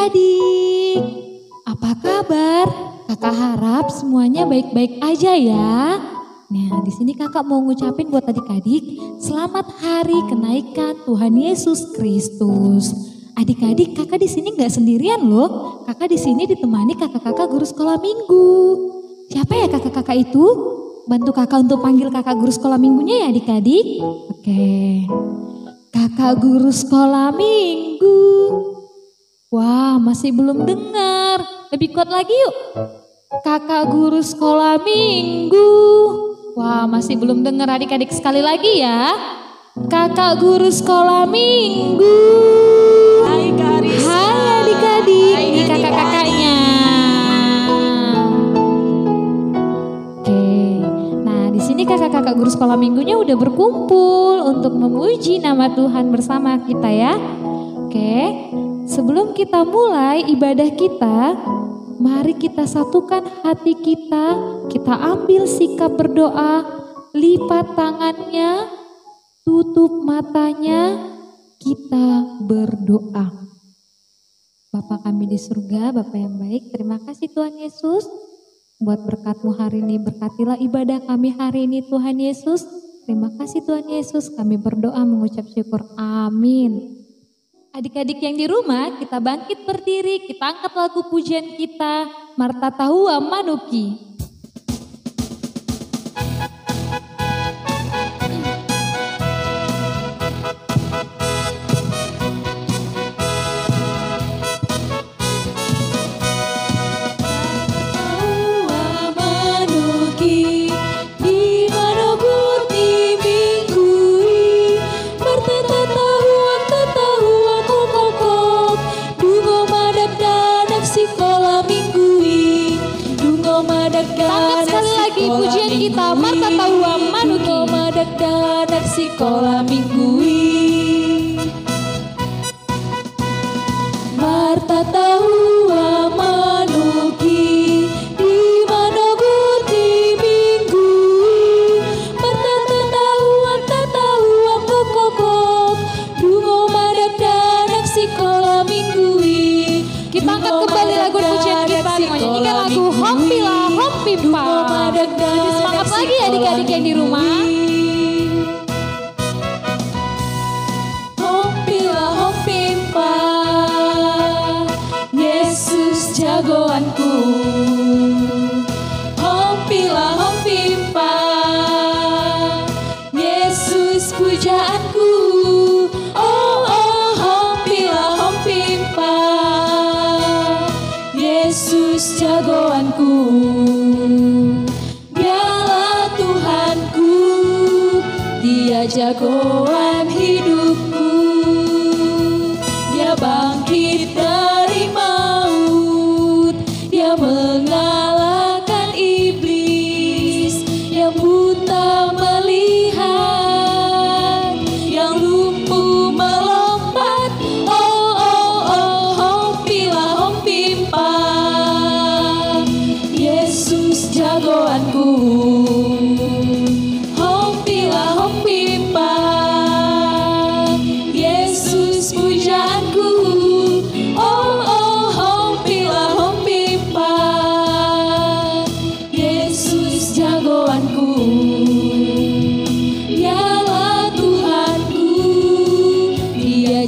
adik-adik, apa kabar? Kakak harap semuanya baik-baik aja ya. Nah, di sini kakak mau ngucapin buat adik-adik, selamat hari kenaikan Tuhan Yesus Kristus. Adik-adik, kakak di sini nggak sendirian loh. Kakak di sini ditemani kakak-kakak guru sekolah minggu. Siapa ya kakak-kakak itu? Bantu kakak untuk panggil kakak guru sekolah minggunya ya adik-adik. Oke. Kakak guru sekolah minggu. Wah, masih belum dengar. Lebih kuat lagi yuk. Kakak guru sekolah minggu. Wah, masih belum dengar adik-adik, sekali lagi ya. Kakak guru sekolah minggu. Hai Kak Risa. Hai adik-adik, ini kakak-kakaknya. Oke, nah di sini kakak-kakak guru sekolah minggunya udah berkumpul untuk memuji nama Tuhan bersama kita ya. Oke, sebelum kita mulai ibadah kita, mari kita satukan hati kita ambil sikap berdoa, lipat tangannya, tutup matanya, kita berdoa. Bapa kami di surga, Bapa yang baik, terima kasih Tuhan Yesus. Buat berkat-Mu hari ini, berkatilah ibadah kami hari ini Tuhan Yesus. Terima kasih Tuhan Yesus, kami berdoa mengucap syukur, amin. Adik-adik yang di rumah, kita bangkit berdiri, kita angkat lagu pujian kita, Marta Tahua Manuki. Pujian kita Marta Tahua Manuki Madakdanak sekolah minggui. Marta Tahua Manuki di mana guti minggui. Marta Tahua kokok dungo madakdanak sekolah minggui. Kita angkat kembali lagu pujian kita, menyanyikan lagu Hompila Hompimpa. Lebih semangat lagi adik-adik yang di rumah. Hompila hompimpa, Yesus jagoanku. Hompila hompimpa, Yesus pujaanku. Oh oh, hompila hompimpa, Yesus jagoanku. Jagoan hidupku, Dia bangkit dari maut, Dia mengalahkan iblis, yang buta melihat, yang lumpuh melompat. Oh oh oh, hompila hompimpa, Yesus jagoanku.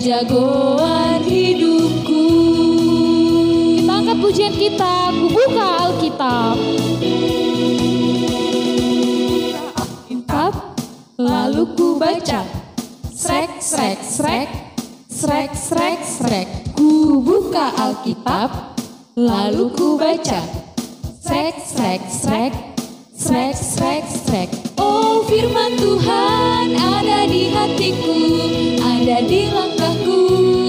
Jagoan hidupku. Kita angkat pujian kita, ku buka Alkitab. Lalu ku baca, srek srek srek, srek srek srek. Ku buka Alkitab, lalu ku baca, srek srek srek, srek srek srek. Oh firman Tuhan ada di hatiku, ada di langkahku,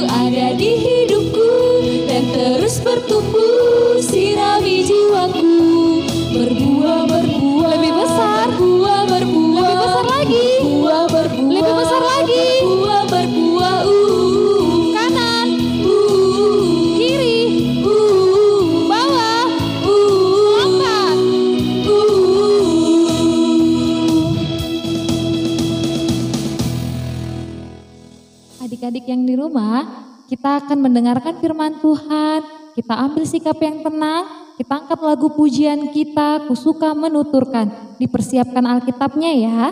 ada di hidupku, dan terus bertumbuh sirami jiwaku. Berbuah lebih besar, lebih besar lagi, lebih besar lagi, berbuah kanan, kiri, bawah, lompat. Adik-adik yang di rumah, kita akan mendengarkan firman Tuhan, kita ambil sikap yang tenang, kita angkat lagu pujian kita, Ku Suka Menuturkan. Dipersiapkan Alkitabnya ya.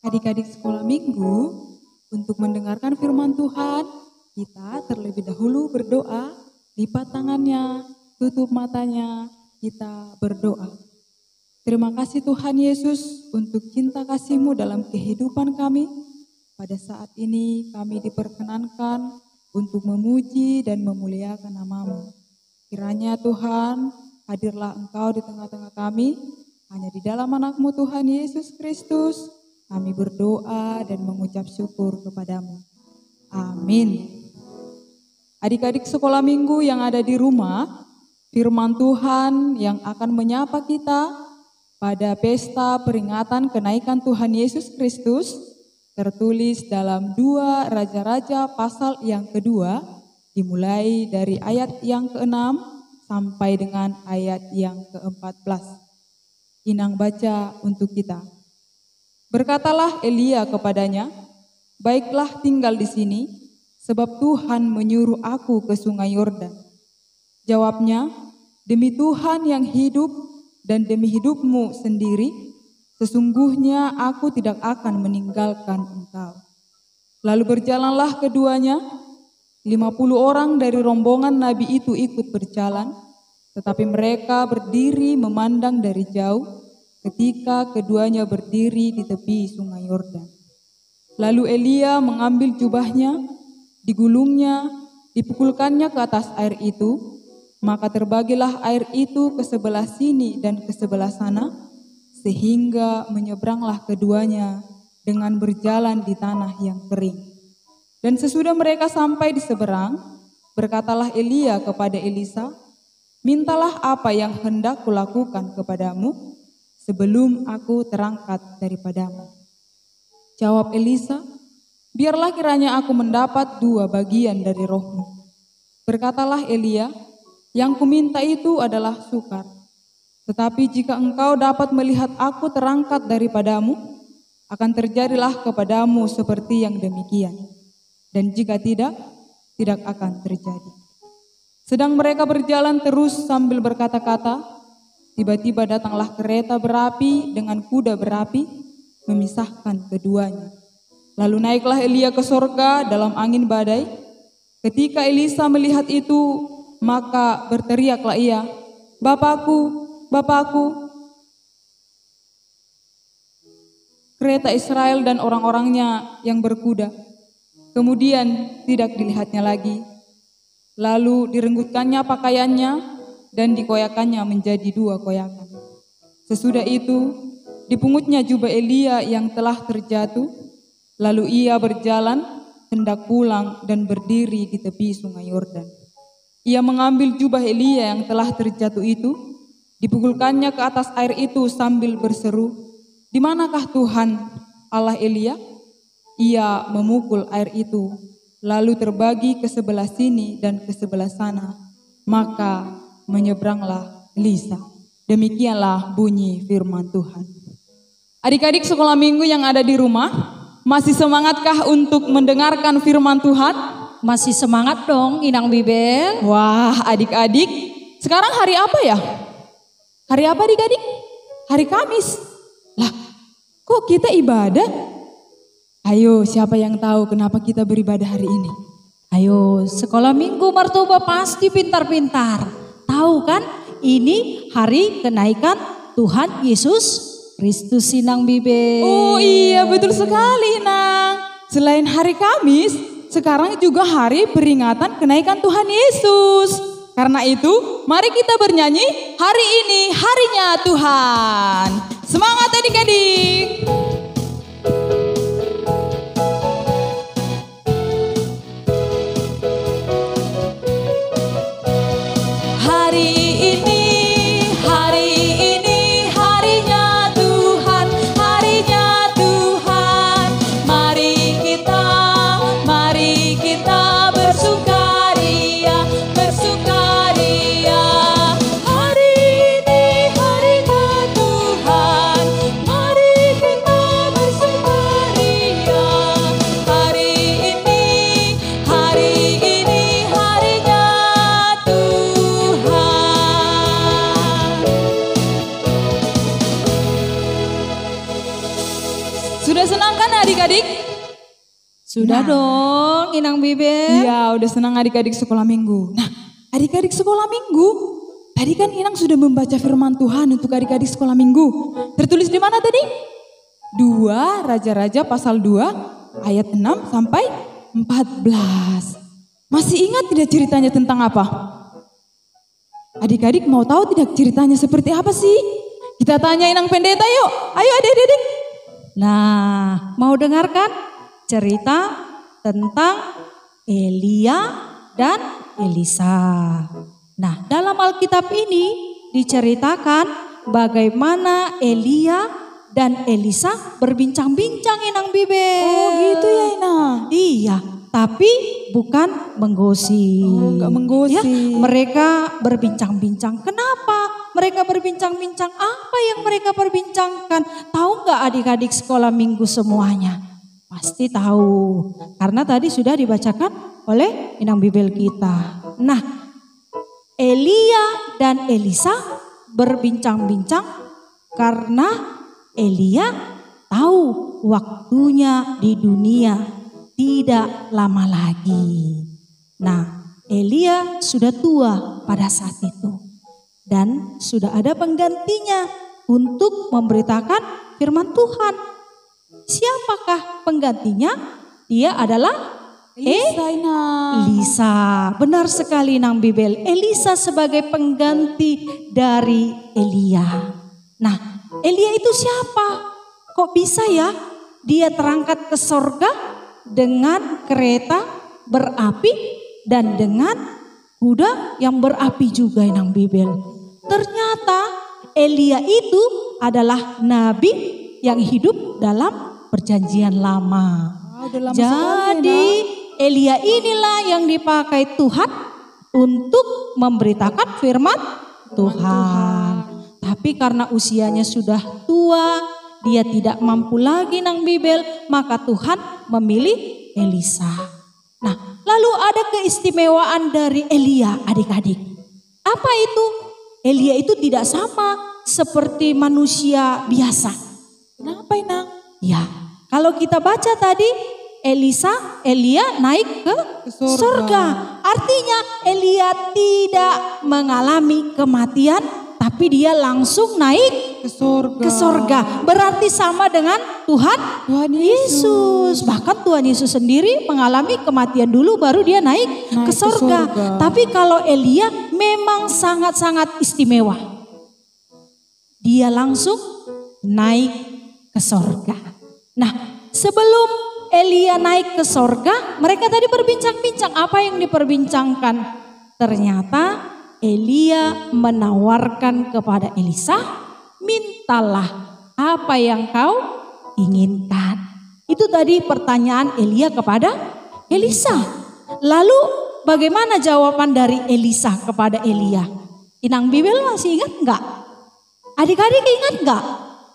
Adik-adik sekolah minggu, untuk mendengarkan firman Tuhan, kita terlebih dahulu berdoa, lipat tangannya, tutup matanya, kita berdoa. Terima kasih Tuhan Yesus untuk cinta kasih-Mu dalam kehidupan kami. Pada saat ini kami diperkenankan untuk memuji dan memuliakan nama-Mu. Kiranya Tuhan, hadirlah Engkau di tengah-tengah kami, hanya di dalam anak-Mu Tuhan Yesus Kristus, kami berdoa dan mengucap syukur kepadamu. Amin. Adik-adik sekolah minggu yang ada di rumah, firman Tuhan yang akan menyapa kita pada pesta peringatan kenaikan Tuhan Yesus Kristus tertulis dalam 2 Raja-Raja pasal yang kedua, dimulai dari ayat yang ke-6 sampai dengan ayat yang ke-14. Inang baca untuk kita. Berkatalah Elia kepadanya, "Baiklah tinggal di sini, sebab Tuhan menyuruh aku ke sungai Yordan." Jawabnya, "Demi Tuhan yang hidup dan demi hidupmu sendiri, sesungguhnya aku tidak akan meninggalkan engkau." Lalu berjalanlah keduanya, 50 orang dari rombongan nabi itu ikut berjalan, tetapi mereka berdiri memandang dari jauh, ketika keduanya berdiri di tepi sungai Yordan. Lalu Elia mengambil jubahnya, digulungnya, dipukulkannya ke atas air itu, maka terbagilah air itu ke sebelah sini dan ke sebelah sana, sehingga menyeberanglah keduanya dengan berjalan di tanah yang kering. Dan sesudah mereka sampai di seberang, berkatalah Elia kepada Elisa, "Mintalah apa yang hendak kulakukan kepadamu, sebelum aku terangkat daripadamu." Jawab Elisa, "Biarlah kiranya aku mendapat 2 bagian dari rohmu." Berkatalah Elia, "Yang kuminta itu adalah sukar. Tetapi jika engkau dapat melihat aku terangkat daripadamu, akan terjadilah kepadamu seperti yang demikian. Dan jika tidak, tidak akan terjadi." Sedang mereka berjalan terus sambil berkata-kata, tiba-tiba datanglah kereta berapi dengan kuda berapi, memisahkan keduanya. Lalu naiklah Elia ke sorga dalam angin badai. Ketika Elisa melihat itu, maka berteriaklah ia, "Bapakku, Bapakku!" Kereta Israel dan orang-orangnya yang berkuda. Kemudian tidak dilihatnya lagi. Lalu direnggutkannya pakaiannya dan dikoyakannya menjadi 2 koyakan. Sesudah itu, dipungutnya jubah Elia yang telah terjatuh, lalu ia berjalan hendak pulang dan berdiri di tepi sungai Yordan. Ia mengambil jubah Elia yang telah terjatuh itu, dipukulkannya ke atas air itu sambil berseru, "Di manakah Tuhan Allah Elia?" Ia memukul air itu, lalu terbagi ke sebelah sini dan ke sebelah sana. Maka menyeberanglah Elisa. Demikianlah bunyi firman Tuhan. Adik-adik sekolah minggu yang ada di rumah, masih semangatkah untuk mendengarkan firman Tuhan? Masih semangat dong Inang Bibel. Wah, adik-adik, sekarang hari apa ya? Hari apa adik-adik? Hari Kamis. Lah, kok kita ibadah? Ayo, siapa yang tahu kenapa kita beribadah hari ini? Ayo, sekolah minggu Martoba pasti pintar-pintar. Tahu kan, ini hari kenaikan Tuhan Yesus Kristus Inang Bibel. Oh iya, betul sekali Nang. Selain hari Kamis, sekarang juga hari peringatan kenaikan Tuhan Yesus. Karena itu, mari kita bernyanyi, hari ini harinya Tuhan. Semangat adik-adik. Sudah senang kan adik-adik? Sudah dong Inang Bibel. Iya, udah senang adik-adik sekolah minggu. Nah, adik-adik sekolah minggu, tadi kan Inang sudah membaca firman Tuhan untuk adik-adik sekolah minggu. Tertulis di mana tadi? 2 Raja-Raja pasal 2 ayat 6 sampai 14. Masih ingat tidak ceritanya tentang apa? Adik-adik mau tahu tidak ceritanya seperti apa sih? Kita tanya Inang Pendeta yuk. Ayo adik-adik. Nah, mau dengarkan cerita tentang Elia dan Elisa. Nah, dalam Alkitab ini diceritakan bagaimana Elia dan Elisa berbincang-bincang Inang Bibel. Oh gitu ya Inang. Iya, tapi bukan menggosip. Oh, enggak menggosip. Ya, mereka berbincang-bincang. Kenapa? Mereka berbincang-bincang, apa yang mereka perbincangkan? Tahu nggak adik-adik sekolah minggu semuanya? Pasti tahu, karena tadi sudah dibacakan oleh Inang Bibel kita. Nah, Elia dan Elisa berbincang-bincang karena Elia tahu waktunya di dunia tidak lama lagi. Nah, Elia sudah tua pada saat itu. Dan sudah ada penggantinya untuk memberitakan firman Tuhan. Siapakah penggantinya? Dia adalah Elisa. Benar sekali Nang Bibel. Elisa sebagai pengganti dari Elia. Nah, Elia itu siapa? Kok bisa ya dia terangkat ke sorga dengan kereta berapi dan dengan kuda yang berapi juga Inang Bibel. Ternyata Elia itu adalah nabi yang hidup dalam perjanjian lama. Jadi Elia inilah yang dipakai Tuhan untuk memberitakan firman Tuhan. Tapi karena usianya sudah tua, dia tidak mampu lagi Nang Bibel, maka Tuhan memilih Elisa. Nah, lalu ada keistimewaan dari Elia adik-adik. Apa itu? Elia itu tidak sama seperti manusia biasa. Kenapa Inang? Ya, kalau kita baca tadi Elia naik ke surga. Artinya Elia tidak mengalami kematian, tapi dia langsung naik ke surga. Berarti sama dengan Tuhan Yesus. Bahkan Tuhan Yesus sendiri mengalami kematian dulu baru dia naik ke surga. Tapi kalau Elia memang sangat-sangat istimewa. Dia langsung naik ke surga. Nah, sebelum Elia naik ke sorga, mereka tadi berbincang-bincang. Apa yang diperbincangkan? ternyata Elia menawarkan kepada Elisa, mintalah apa yang kau inginkan. Itu tadi pertanyaan Elia kepada Elisa. Lalu bagaimana jawaban dari Elisa kepada Elia? Inang Bibel masih ingat enggak? Adik-adik ingat enggak?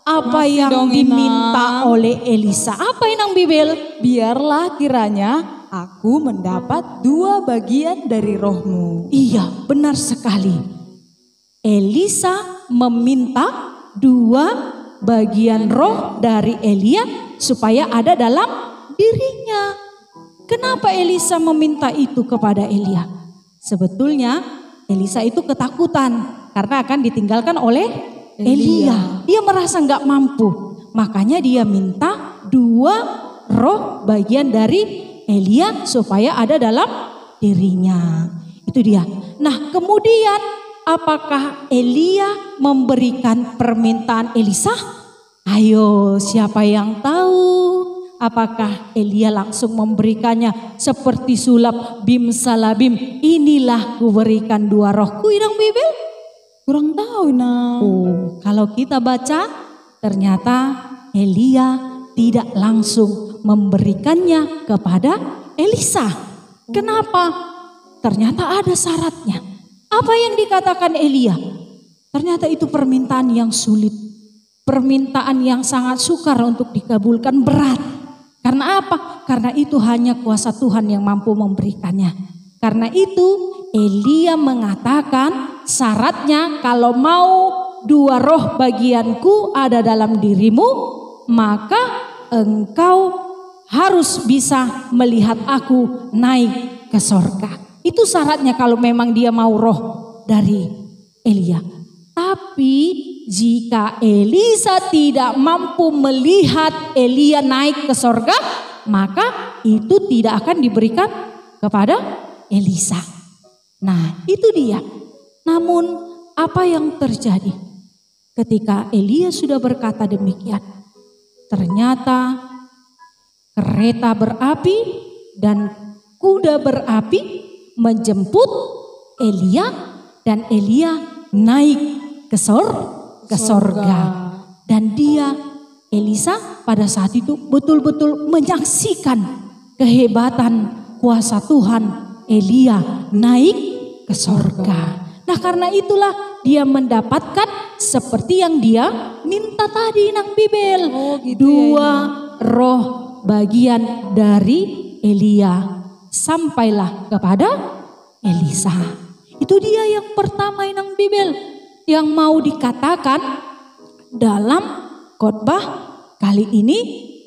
Apa Masih yang dong, diminta Inang. oleh Elisa? Apa Inang Bibel? Biarlah kiranya aku mendapat 2 bagian dari rohmu. Iya, benar sekali. Elisa meminta 2 bagian roh dari Elia supaya ada dalam dirinya. Kenapa Elisa meminta itu kepada Elia? Sebetulnya Elisa itu ketakutan karena akan ditinggalkan oleh Elia. Dia merasa nggak mampu, makanya dia minta 2 roh bagian dari Elia supaya ada dalam dirinya. Itu dia. Nah, kemudian apakah Elia memberikan permintaan Elisa? Ayo, siapa yang tahu? Apakah Elia langsung memberikannya seperti sulap bim salabim? Inilah kuberikan 2 rohku, Inang Bibel. Kurang tahu, Inang. Oh, kalau kita baca ternyata Elia tidak langsung memberikannya kepada Elisa. Kenapa? Ternyata ada syaratnya. Apa yang dikatakan Elia? Ternyata itu permintaan yang sulit. Permintaan yang sangat sukar untuk dikabulkan, berat. Karena apa? Karena itu hanya kuasa Tuhan yang mampu memberikannya. Karena itu Elia mengatakan syaratnya kalau mau 2 roh bagianku ada dalam dirimu, maka engkau harus bisa melihat aku naik ke sorga. Itu syaratnya kalau memang dia mau roh dari Elia. Tapi jika Elisa tidak mampu melihat Elia naik ke sorga, maka itu tidak akan diberikan kepada Elisa. Nah, itu dia. Namun apa yang terjadi ketika Elia sudah berkata demikian? Ternyata kereta berapi dan kuda berapi menjemput Elia dan Elia naik ke sorga. Dan dia, Elisa pada saat itu betul-betul menyaksikan kehebatan kuasa Tuhan. Elia naik ke sorga. Nah, karena itulah dia mendapatkan seperti yang dia minta tadi, Nang Bibel. Oh, gitu 2 roh bagian dari Elia sampailah kepada Elisa. Itu dia yang pertama, Inang Bibel, yang mau dikatakan dalam khotbah kali ini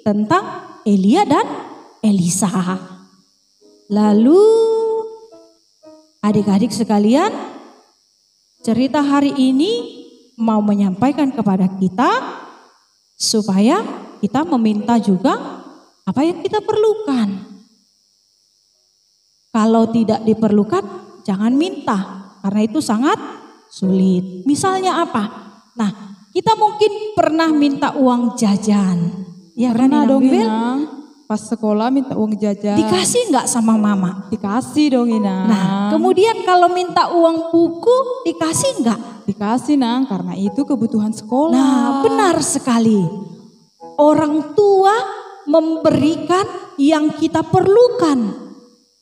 tentang Elia dan Elisa. Lalu adik-adik sekalian, cerita hari ini mau menyampaikan kepada kita supaya kita meminta juga apa yang kita perlukan. Kalau tidak diperlukan, jangan minta karena itu sangat sulit. Misalnya apa? Nah, kita mungkin pernah minta uang jajan. Ya, Pernah kan, dong, Inang Bibel? Inang. Pas sekolah minta uang jajan. Dikasih nggak sama mama? Dikasih dong, Inang. Nah, kemudian kalau minta uang buku dikasih nggak? Dikasih, Nang, karena itu kebutuhan sekolah. Nah, benar sekali. Orang tua memberikan yang kita perlukan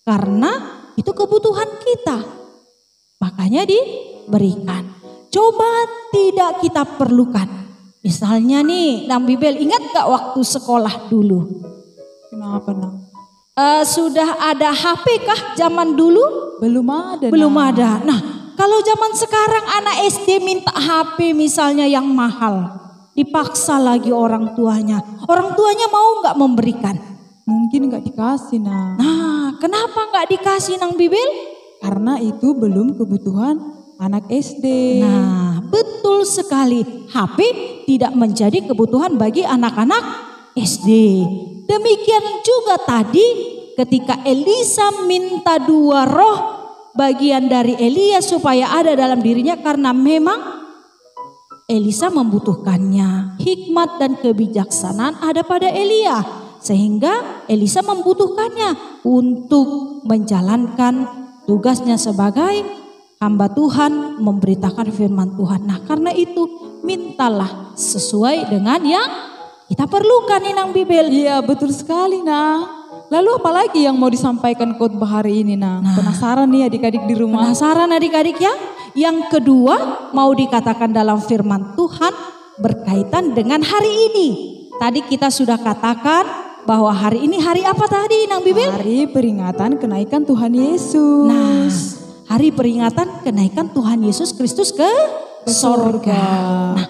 karena itu kebutuhan kita. Makanya diberikan. Coba tidak kita perlukan. Misalnya nih, Nang Bibel, ingat gak waktu sekolah dulu? Kenapa, Nang? Sudah ada HP kah zaman dulu? Belum ada, Belum Nang. ada. Nah, kalau zaman sekarang anak SD minta HP misalnya yang mahal, dipaksa lagi orang tuanya. Orang tuanya mau nggak memberikan? Mungkin nggak dikasih, Nang. Nah, kenapa nggak dikasih, Nang Bibel? Karena itu belum kebutuhan anak SD. Nah, betul sekali. HP tidak menjadi kebutuhan bagi anak-anak SD. Demikian juga tadi ketika Elisa minta 2 roh bagian dari Elia supaya ada dalam dirinya karena memang Elisa membutuhkannya. Hikmat dan kebijaksanaan ada pada Elia sehingga Elisa membutuhkannya untuk menjalankan tugasnya sebagai hamba Tuhan memberitakan firman Tuhan. Nah, karena itu mintalah sesuai dengan yang kita perlukan Inang Bibel. Iya, betul sekali, nah. Lalu apalagi yang mau disampaikan khotbah hari ini, nah? Penasaran nih adik-adik di rumah? Penasaran adik-adik ya? Yang kedua mau dikatakan dalam firman Tuhan berkaitan dengan hari ini. Tadi kita sudah katakan bahwa hari ini hari apa tadi Inang Bibel? Hari peringatan kenaikan Tuhan Yesus. Nah, hari peringatan kenaikan Tuhan Yesus Kristus ke sorga. Nah,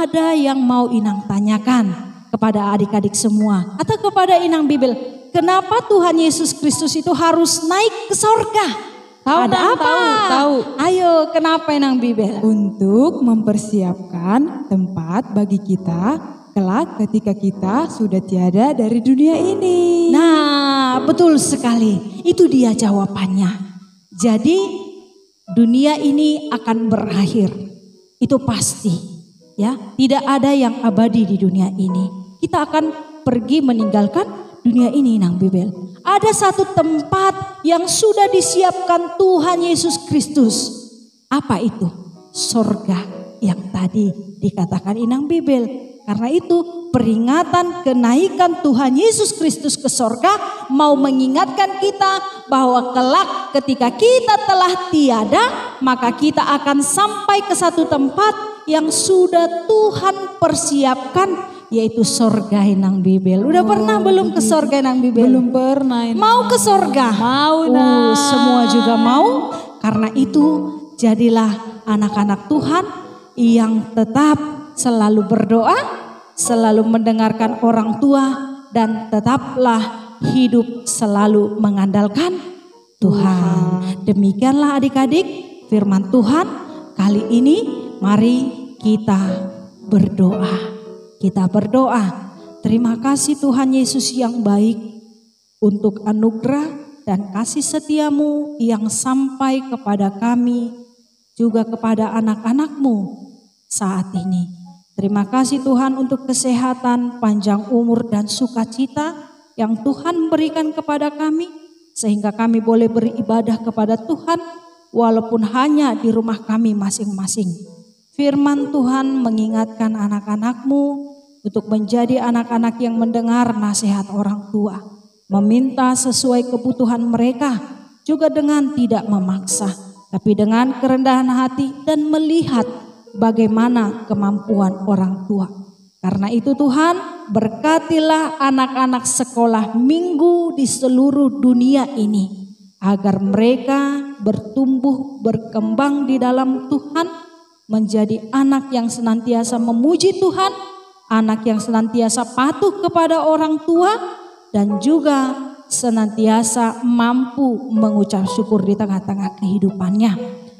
ada yang mau Inang tanyakan kepada adik-adik semua atau kepada Inang Bibel. Kenapa Tuhan Yesus Kristus itu harus naik ke sorga? Ada apa? Tahu. Ayo, kenapa Inang Bibel? Untuk mempersiapkan tempat bagi kita kelak ketika kita sudah tiada dari dunia ini. Nah, betul sekali. Itu dia jawabannya. Jadi dunia ini akan berakhir. Itu pasti. Ya, tidak ada yang abadi di dunia ini. Kita akan pergi meninggalkan dunia ini Inang Bibel. Ada satu tempat yang sudah disiapkan Tuhan Yesus Kristus. Apa itu? Sorga yang tadi dikatakan Inang Bibel. Karena itu peringatan kenaikan Tuhan Yesus Kristus ke sorga mau mengingatkan kita bahwa kelak ketika kita telah tiada, maka kita akan sampai ke satu tempat yang sudah Tuhan persiapkan, yaitu sorga Inang Bibel. Udah pernah belum ke sorga Inang Bibel? Belum pernah. Mau ke sorga? Mau nah. Semua juga mau. Karena itu jadilah anak-anak Tuhan yang tetap selalu berdoa, selalu mendengarkan orang tua, dan tetaplah hidup selalu mengandalkan Tuhan. Demikianlah adik-adik firman Tuhan kali ini. Mari kita berdoa. Kita berdoa, terima kasih Tuhan Yesus yang baik untuk anugerah dan kasih setiamu yang sampai kepada kami, juga kepada anak-anakmu saat ini. Terima kasih Tuhan untuk kesehatan, panjang umur dan sukacita yang Tuhan berikan kepada kami, sehingga kami boleh beribadah kepada Tuhan walaupun hanya di rumah kami masing-masing. Firman Tuhan mengingatkan anak-anakmu untuk menjadi anak-anak yang mendengar nasihat orang tua, meminta sesuai kebutuhan mereka, juga dengan tidak memaksa, tapi dengan kerendahan hati dan melihat bagaimana kemampuan orang tua. Karena itu Tuhan, berkatilah anak-anak sekolah minggu di seluruh dunia ini, agar mereka bertumbuh berkembang di dalam Tuhan, menjadi anak yang senantiasa memuji Tuhan, anak yang senantiasa patuh kepada orang tua, dan juga senantiasa mampu mengucap syukur di tengah-tengah kehidupannya.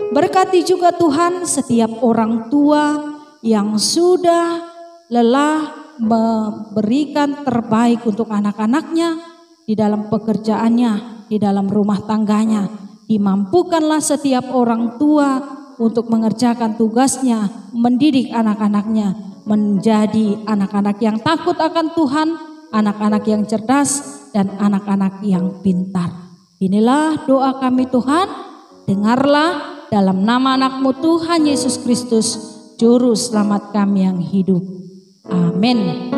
Berkati juga Tuhan setiap orang tua yang sudah lelah memberikan terbaik untuk anak-anaknya di dalam pekerjaannya, di dalam rumah tangganya. Dimampukanlah setiap orang tua untuk mengerjakan tugasnya, mendidik anak-anaknya menjadi anak-anak yang takut akan Tuhan, anak-anak yang cerdas, dan anak-anak yang pintar. Inilah doa kami Tuhan, dengarlah dalam nama anak-Mu Tuhan Yesus Kristus, Juru Selamat kami yang hidup. Amin.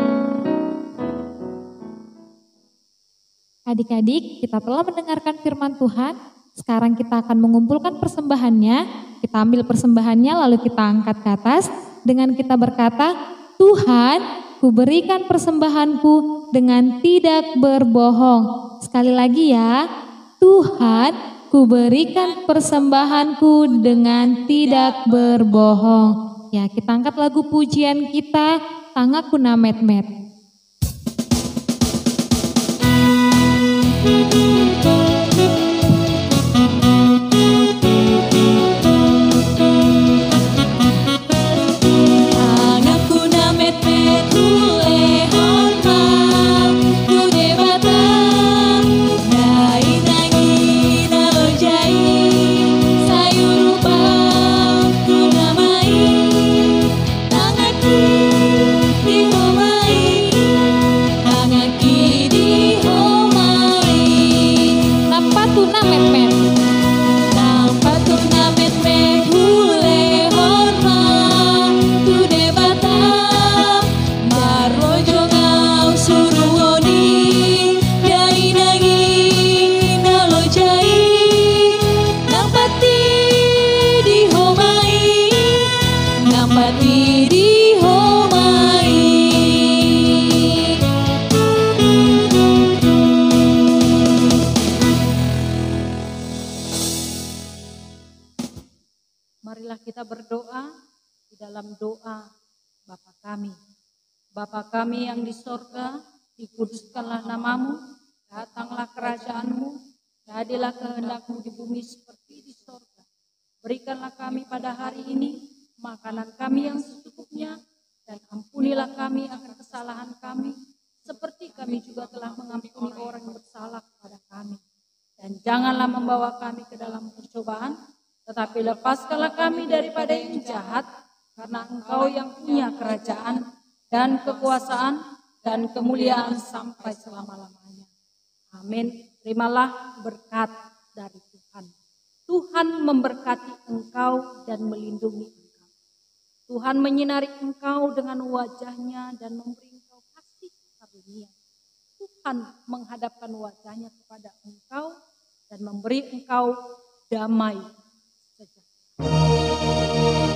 Adik-adik, kita telah mendengarkan firman Tuhan. Sekarang kita akan mengumpulkan persembahannya. Kita ambil persembahannya lalu kita angkat ke atas dengan kita berkata, Tuhan, kuberikan persembahanku dengan tidak berbohong. Sekali lagi ya, Tuhan, kuberikan persembahanku dengan tidak berbohong. Ya, kita angkat lagu pujian kita, Tangaku na met-met. dalam doa Bapa kami. Bapa kami yang di sorga, dikuduskanlah namamu, datanglah kerajaanmu, jadilah kehendakmu di bumi seperti di sorga. Berikanlah kami pada hari ini makanan kami yang secukupnya, dan ampunilah kami akan kesalahan kami, seperti kami juga telah mengampuni orang yang bersalah kepada kami. Dan janganlah membawa kami ke dalam percobaan, tetapi lepaskanlah kami daripada yang jahat, karena Engkau yang punya kerajaan dan kekuasaan dan kemuliaan sampai selama-lamanya. Amin. Terimalah berkat dari Tuhan. Tuhan memberkati engkau dan melindungi engkau. Tuhan menyinari engkau dengan wajah-Nya dan memberi engkau kasih karunia. Tuhan menghadapkan wajah-Nya kepada engkau dan memberi engkau damai sejahtera.